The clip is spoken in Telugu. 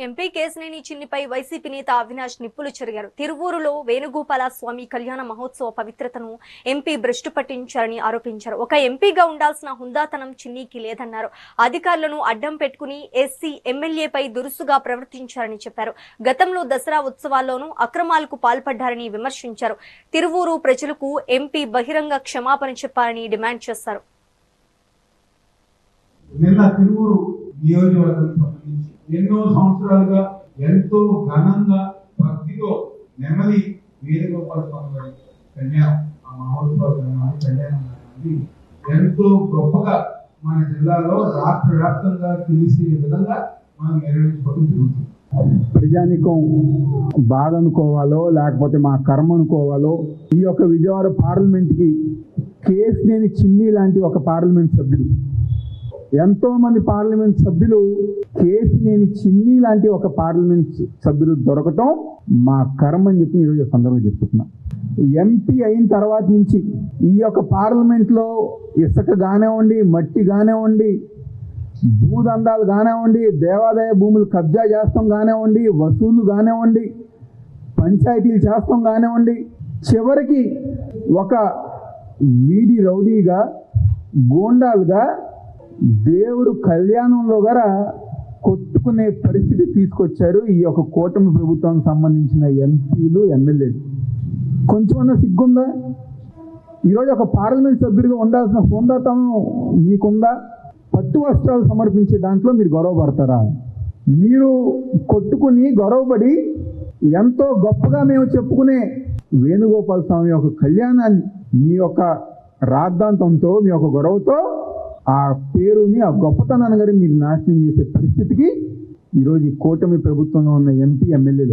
ఎంపీ కేశినేని చిన్నిపై వైసీపీ నేత అవినాష్ నిప్పులు చెరిగారు. తిరువూరులో వేణుగోపాల స్వామి కళ్యాణ మహోత్సవ పవిత్రతను ఎంపీ భ్రష్టు పట్టించారని ఆరోపించారు. ఒక ఎంపీగా ఉండాల్సిన హుందాతనం చిన్నికి లేదన్నారు. అధికారులను అడ్డం పెట్టుకుని ఎస్సీ ఎమ్మెల్యేపై దురుసుగా ప్రవర్తించారని చెప్పారు. గతంలో దసరా ఉత్సవాల్లోనూ అక్రమాలకు పాల్పడ్డారని విమర్శించారు. తిరువూరు ప్రజలకు ఎంపీ బహిరంగ క్షమాపణ చెప్పాలని డిమాండ్ చేశారు. నిన్న తిరువూరు నియోజకవర్గం సంబంధించి ఎన్నో సంవత్సరాలుగా ఎంతో ఘనంగా భక్తితో నెమ్మది వేణుగోపాల స్వామి గారి కళ్యాణం ఆ మహోత్సవ కళ్యాణం అనేది ఎంతో గొప్పగా మన జిల్లాలో రాష్ట్ర వ్యాప్తంగా తెలిసే విధంగా మనం నిర్వహించుకోవడం జరుగుతుంది. ప్రజానికం బాధ అనుకోవాలో లేకపోతే మా కర్మ అనుకోవాలో ఈ యొక్క విజయవాడ పార్లమెంట్కి కేశినేని చిన్ని లాంటి ఒక పార్లమెంట్ సభ్యుడు, ఎంతో మంది పార్లమెంట్ సభ్యులు కేశినేని చిన్ని లాంటి ఒక పార్లమెంట్ సభ్యులు దొరకటం మా కర్మ అని చెప్పి ఈరోజు సందర్భంగా చెప్తున్నా. ఎంపీ అయిన తర్వాత నుంచి ఈ యొక్క పార్లమెంట్లో ఇసుక కానివ్వండి, మట్టి కానివ్వండి, భూదందాలు కానివ్వండి, దేవాదాయ భూములు కబ్జా చేస్తాం కానివ్వండి, వసూలు కానివ్వండి, పంచాయతీలు చేస్తాం కానివ్వండి, చివరికి ఒక వీధి రౌడీగా గోండాలుగా దేవుడు కళ్యాణంలో గారా కొట్టుకునే పరిస్థితి తీసుకొచ్చారు ఈ యొక్క కూటమి ప్రభుత్వానికి సంబంధించిన ఎంపీలు, ఎమ్మెల్యేలు. కొంచెమన్నా సిగ్గుందా? ఈరోజు ఒక పార్లమెంట్ సభ్యుడిగా ఉండాల్సిన హోందాతనం మీకుందా? పట్టు వస్త్రాలు సమర్పించే దాంట్లో మీరు గొడవపడతారా? మీరు కొట్టుకుని గొడవపడి ఎంతో గొప్పగా మేము చెప్పుకునే వేణుగోపాల స్వామి యొక్క కళ్యాణాన్ని మీ యొక్క రాద్ధాంతంతో, మీ యొక్క గొడవతో ఆ పేరుని, ఆ గొప్పతనాన్ని గారి మీరు నాశనం చేసే పరిస్థితికి ఈరోజు ఈ కూటమి ప్రభుత్వంలో ఉన్న ఎంపీ, ఎమ్మెల్యేలు